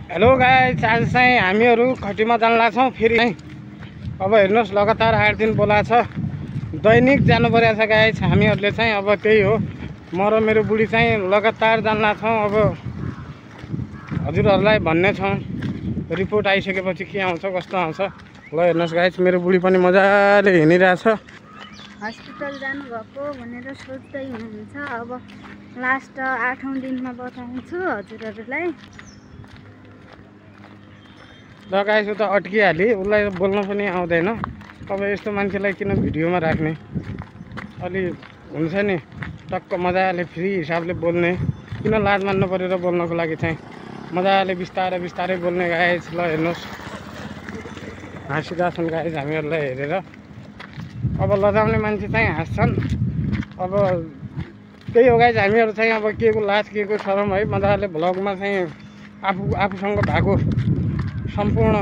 Hello guys, आज चाहिँ हामीहरू खटीमा जान लाग्छौँ फेरि। अब हेर्नुहोस्, लगातार 8 दिन बोला छ, दैनिक जानु परेको छ गाइस। हामीहरूले चाहिँ अब त्यही हो, म र मेरो बुढी चाहिँ लगातार जान लाग्छौँ। अब हजुरहरूलाई भन्ने छौँ रिपोर्ट आइसकेपछि के आउँछ कस्तो आउँछ। ल हेर्नुहोस् गाइस, मेरो बुढी पनि मजाले हिँडिरहेछ। हस्पिटल जानुभएको भनेर सोच्दै हुनुहुन्छ। अब लास्ट 8औं दिनमा बताउँछु हजुरहरूलाई। ल गाइस, उता अड्किहाली, उसलाई बोल्न पनि आउँदैन। अब यस्तो मान्छेलाई किन भिडियोमा राख्ने, अलि हुन्छ नि टक्क मजाले फ्री हिसाबले बोल्ने, किन लाज मान्नु पऱ्यो र बोल्नको लागि चाहिँ मजाले बिस्तारै बिस्तारै बोल्ने गाइस। ल हेर्नुहोस्, हाँसिरहेछन् गाइस हामीहरूलाई हेरेर। अब लजाउने मान्छे चाहिँ हाँस्छन्। अब त्यही हो गाइस, हामीहरू चाहिँ अब के को लाज के को शरम है, मजाले भ्लगमा चाहिँ आफूसँग भएको सम्पूर्ण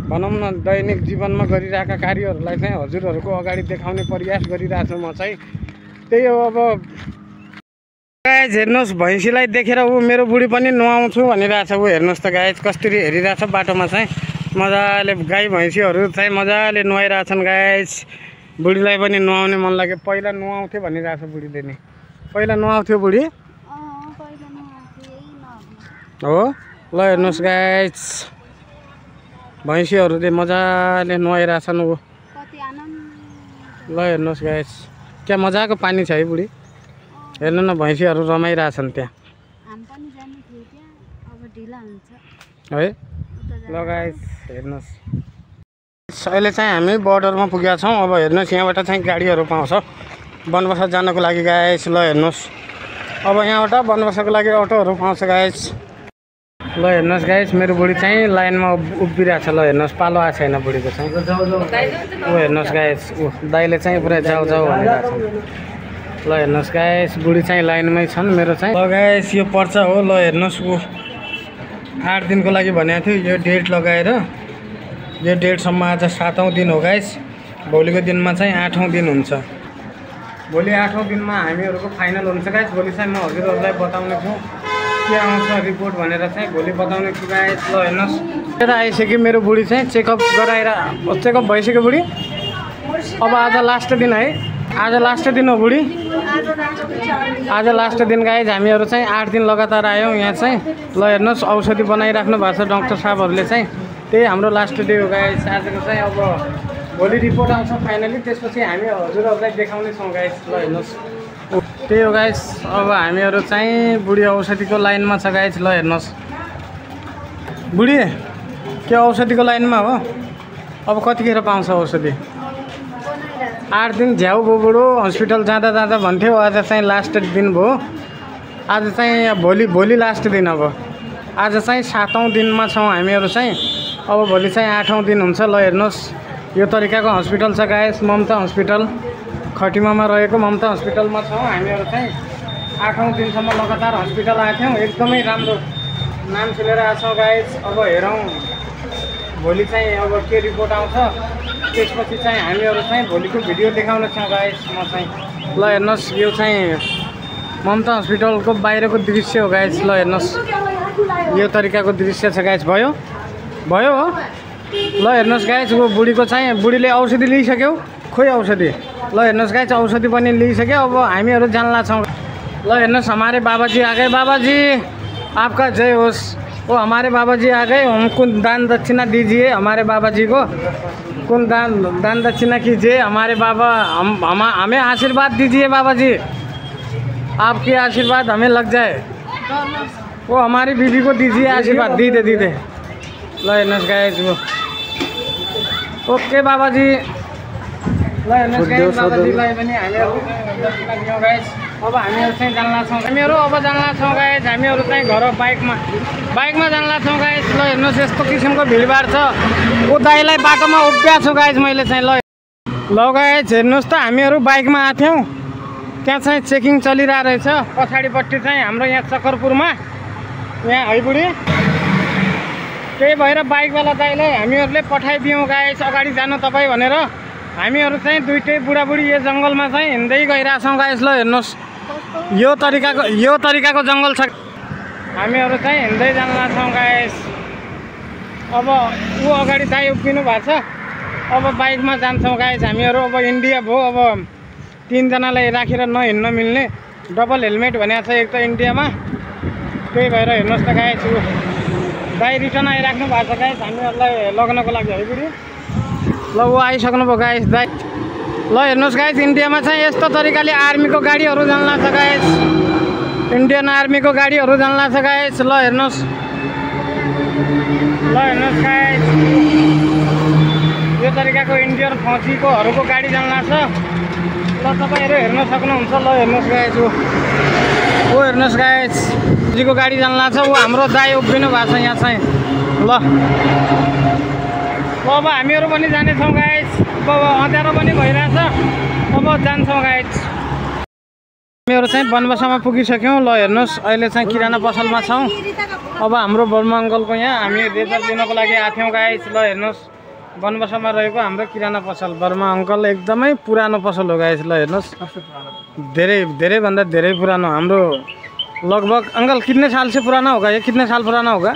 भनौँ न दैनिक जीवनमा गरिरहेका कार्यहरूलाई चाहिँ हजुरहरूको अगाडि देखाउने प्रयास गरिरहेको छु म चाहिँ। त्यही हो। अब गाइस हेर्नुहोस्, भैँसीलाई देखेर ऊ मेरो बुढी पनि नुहाउँछु भनिरहेछ। ऊ हेर्नुहोस् त गाइस, कसरी हेरिरहेछ बाटोमा चाहिँ मजाले। गाई भैँसीहरू चाहिँ मजाले नुहाइरहेछन् गाइस। बुढीलाई पनि नुहाउने मन लाग्यो। पहिला नुहाउँथ्यो भनिरहेछ बुढीले नि। पहिला नुहाउँथ्यो बुढी हो। ल हेर्नुहोस् गाइस, भैँसीहरूले मजाले नुहाइरहेछन्। ऊ ल हेर्नुहोस् गाइस, क्या मजाको पानी छ है बुढी। हेर्नु न, भैँसीहरू रमाइरहेछन् त्यहाँ है। ल गाइस हेर्नुहोस्, अहिले चाहिँ हामी बोर्डरमा पुगेका छौँ। अब हेर्नुहोस्, यहाँबाट चाहिँ गाडीहरू पाउँछ बनबसा जानको लागि गाइस। ल हेर्नुहोस्, अब यहाँबाट बनबसाको लागि अटोहरू पाउँछ गाइस। ल हेर्नुहोस् गाइस, मेरो बुढी चाहिँ लाइनमा उभिरहेछ। ल हेर्नुहोस्, पालो आएको छैन बुढीको चाहिँ। ऊ हेर्नुहोस् गाइस, ऊ दाइले चाहिँ पुरा जाऊ जाऊ भनिरहेको छ। ल हेर्नुहोस् गाइस, बुढी चाहिँ लाइनमै छन् मेरो चाहिँ। ल गाइस, यो पर्चा हो। ल हेर्नुहोस्, ऊ 8 दिनको लागि भनेको थियो। यो डेट लगाएर यो डेटसम्म आज 7औं दिन हो गाइस। भोलिको दिनमा चाहिँ 8औं दिन हुन्छ। भोलि 8औं दिनमा हामीहरूको फाइनल हुन्छ गाइस। भोलि चाहिँ म हजुरहरूलाई बताउने छु के आउँछ रिपोर्ट भनेर चाहिँ भोलि बताउने छु गाइस। ल हेर्नुहोस्, यता आइसक्यो मेरो बुढी चाहिँ। चेकअप गराएर चेकअप भइसक्यो बुढी। अब आज लास्ट दिन है, आज लास्ट दिन हो बुढी, आज लास्ट दिन गाइस। हामीहरू चाहिँ 8 दिन लगातार आयौँ यहाँ चाहिँ। ल हेर्नुहोस्, औषधि बनाइराख्नु भएको छ डाक्टर साहबहरूले चाहिँ। त्यही हाम्रो लास्ट डे हो गाइस आजको चाहिँ। अब भोलि रिपोर्ट आउँछ फाइनली, त्यसपछि हामी हजुरहरूलाई देखाउने छौँ गाइस। ल हेर्नुहोस्, त्यही हो गाइस। अब हामीहरू चाहिँ बुढी औषधिको लाइनमा छ गाइस। ल हेर्नुहोस्, बुढी के औषधिको लाइनमा हो। अब कतिखेर पाउँछ औषधि? 8 दिन झ्याउ भयो बुढो। हस्पिटल जाँदा जाँदा भन्थ्यो, आज चाहिँ लास्ट दिन भयो। आज चाहिँ भोलि लास्ट दिन। अब आज चाहिँ 7औं दिनमा छौँ हामीहरू चाहिँ। अब भोलि चाहिँ 8औं दिन हुन्छ। ल हेर्नुहोस्, यो तरिकाको हस्पिटल छ गाइस, ममता हस्पिटल। खटिमामा रहेको ममता हस्पिटलमा छौँ हामीहरू चाहिँ। 8औं दिनसम्म लगातार हस्पिटल आएको थियौँ। एकदमै राम्रो नाम सुनेर आएको छौँ गाइस। अब हेरौँ भोलि चाहिँ अब के रिपोर्ट आउँछ, त्यसपछि चाहिँ हामीहरू चाहिँ भोलिको भिडियो देखाउने छौँ गाइस म चाहिँ। ल हेर्नुहोस्, यो चाहिँ ममता हस्पिटलको बाहिरको दृश्य हो गाइस। ल हेर्नुहोस्, यो तरिकाको दृश्य छ गाइस। भयो भयो हो। ल हेर्नुहोस् गाइस, वो बुढीको चाहिँ बुढीले औषधि लिइसक्यो। खोइ औषधि। ल हेर्नुहोस् गाइस, औषधि पनि लिइसक्यो। अब हामीहरू जान्ला छौँ। ल हेर्नुहोस्, हमारे बाबाजी आ गए। बाबाजी आपका जय होस्। वो हमारे बाबाजी आ गए। हमको दान दक्षिणा दीजिए। हमारे बाबाजी को कौन दान दक्षिणा कीजिए। हमारे बाबा हमें आशीर्वाद दीजिए बाबाजी। आपके आशीर्वाद हमें लग जाए। वो हमारी बीबी को दीजिए आशीर्वाद। दीदे दीदे। ल हेर्नुहोस् गाइस, वो ओके बाबाजी। ल हेर्नुहोस् गाइस, बाबाजीलाई पनि हामीहरू दक्षिणा दियौँ गाइस। अब हामीहरू चाहिँ जान्ला छौँ। हामीहरू अब जान्ला छौँ गाइस। हामीहरू चाहिँ घर बाइकमा जान्ला छौँ गाइस। ल हेर्नुहोस्, यस्तो किसिमको भिडभाड छ। ऊ दाइलाई बाटोमा उभिएको छु गाइस मैले चाहिँ। ल गाइस हेर्नुहोस् त, हामीहरू बाइकमा आएको थियौँ। त्यहाँ चाहिँ चेकिङ चलिरहेको रहेछ पछाडिपट्टि चाहिँ हाम्रो यहाँ चक्करपुरमा यहाँ है बुढी। त्यही भएर बाइकवाला दाइलाई हामीहरूले पठाइदियौँ गाइस, अगाडि जानु तपाईँ भनेर। हामीहरू चाहिँ दुइटै बुढाबुढी यो जङ्गलमा चाहिँ हिँड्दै गइरहेछौँ गाइस। ल हेर्नुहोस्, यो तरिकाको जङ्गल छ। हामीहरू चाहिँ हिँड्दै जान लाग्छौँ गाइस। अब ऊ अगाडि दाइ उभिनु भएको छ, अब बाइकमा जान्छौँ गाइस हामीहरू। अब इन्डिया भयो, अब 3 जनालाई राखेर नहिँड्न मिल्ने, डबल हेलमेट भनेको छ एक त इन्डियामा, त्यही भएर हेर्नुहोस् त गाइस। ऊ दाइ रिटर्न आइराख्नु भएको छ गाइस हामीहरूलाई लग्नको लागि है बुढी। ल ऊ आइसक्नु भयो गाइस दाइ। ल हेर्नुहोस् गाइस, इन्डियामा चाहिँ यस्तो तरिकाले आर्मीको गाडीहरू जान लाग्छ गाइस। इन्डियन आर्मीको गाडीहरू जान लाग्छ गाइस। ल हेर्नुहोस् गाइस, यो तरिकाको इन्डियन फौजीकोहरूको गाडी जान लाग्छ। ल तपाईँहरू हेर्न सक्नुहुन्छ। ल हेर्नुहोस् गाइस, ऊ हेर्नुहोस् गाइस, फौजीको गाडी जान लाग्छ। ऊ हाम्रो दाइ उभिनु भएको छ यहाँ चाहिँ। ल अब हामीहरू पनि जानेछौँ गाइस। अब अँध्यारो पनि भइरहेछ, अब जान्छौँ गाइस। हामीहरू चाहिँ बनबसामा पुगिसक्यौँ। ल हेर्नुहोस्, अहिले चाहिँ किराना पसलमा छौँ। अब हाम्रो बर्मा अङ्कलको यहाँ हामी रेजर दिनको लागि आएको थियौँ गाइस। ल हेर्नुहोस्, बनबसामा रहेको हाम्रो किराना पसल, बर्मा अङ्कल एकदमै पुरानो पसल हो गाइस। ल हेर्नुहोस्, धेरैभन्दा धेरै पुरानो हाम्रो, लगभग अंकल कितने साल से पुराना होगा ये? कितने साल पुराना होगा?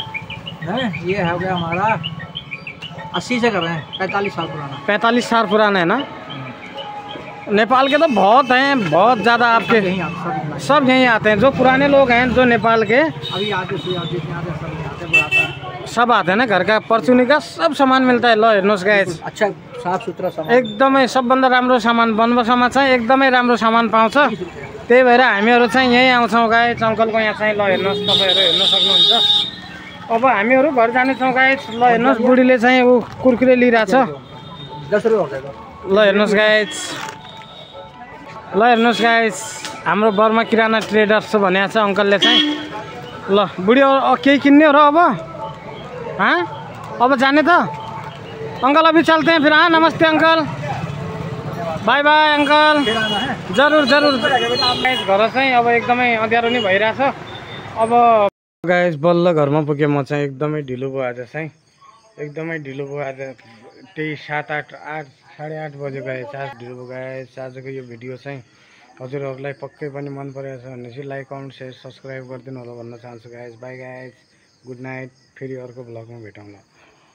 ये हो गया हमारा 80 से कर रहे हैं, 45 साल पुराना। 45 साल पुराना है ना। नेपाल के तो बहुत हैं, बहुत ज़्यादा। आपके सब यहीं आते हैं, जो पुराने लोग हैं जो नेपाल के, अभी आते सब आते हैं ना। घर का परचुनी का सब सामान मिलता है। ल हेर्नुहोस् गाइस, अच्छा साफ सुथरा सामान, एकदमै सबभन्दा राम्रो सामान बनबसामा चाहिँ एकदमै राम्रो सामान पाउँछ। त्यही भएर हामीहरू चाहिँ यहीँ आउँछौँ गाइस अङ्कलको यहाँ चाहिँ। ल हेर्नुहोस्, तपाईँहरू हेर्न सक्नुहुन्छ। अब हामीहरू घर जानेछौँ गाइस। ल हेर्नुहोस्, बुढीले चाहिँ ऊ कुरकुरे लिइरहेछ। 10 रुपये। ल हेर्नुहोस् गाइस, ल हेर्नुहोस् गाइस, हाम्रो बर्मा किराना ट्रेडर्स भनेको छ अङ्कलले चाहिँ। ल बुढी केही किन्ने हो र अब? हाँ अब जाने त अंकल? अभी चलते हैं फिर। हाँ नमस्ते अंकल, बाय बाय अंकल। जरुर जरुर गाइस। घर चाहिँ अब एकदमै अँध्यारो नै भइरहेछ। अब गाइस बल्ल घरमा पुगेँ म चाहिँ। एकदमै ढिलो भयो आज चाहिँ, एकदमै ढिलो भयो आज। त्यही 7, 8, 8, 8:30 बज्यो गाइस। आज ढिलो भयो गाइस। आजको यो भिडियो चाहिँ हजुरहरूलाई पक्कै पनि मन परेको छ भने चाहिँ लाइक, कमेन्ट, सेयर, सब्सक्राइब गरिदिनु होला भन्न चाहन्छु guys. By guys, good night. फेरि अर्को भ्लगमा भेटौँला।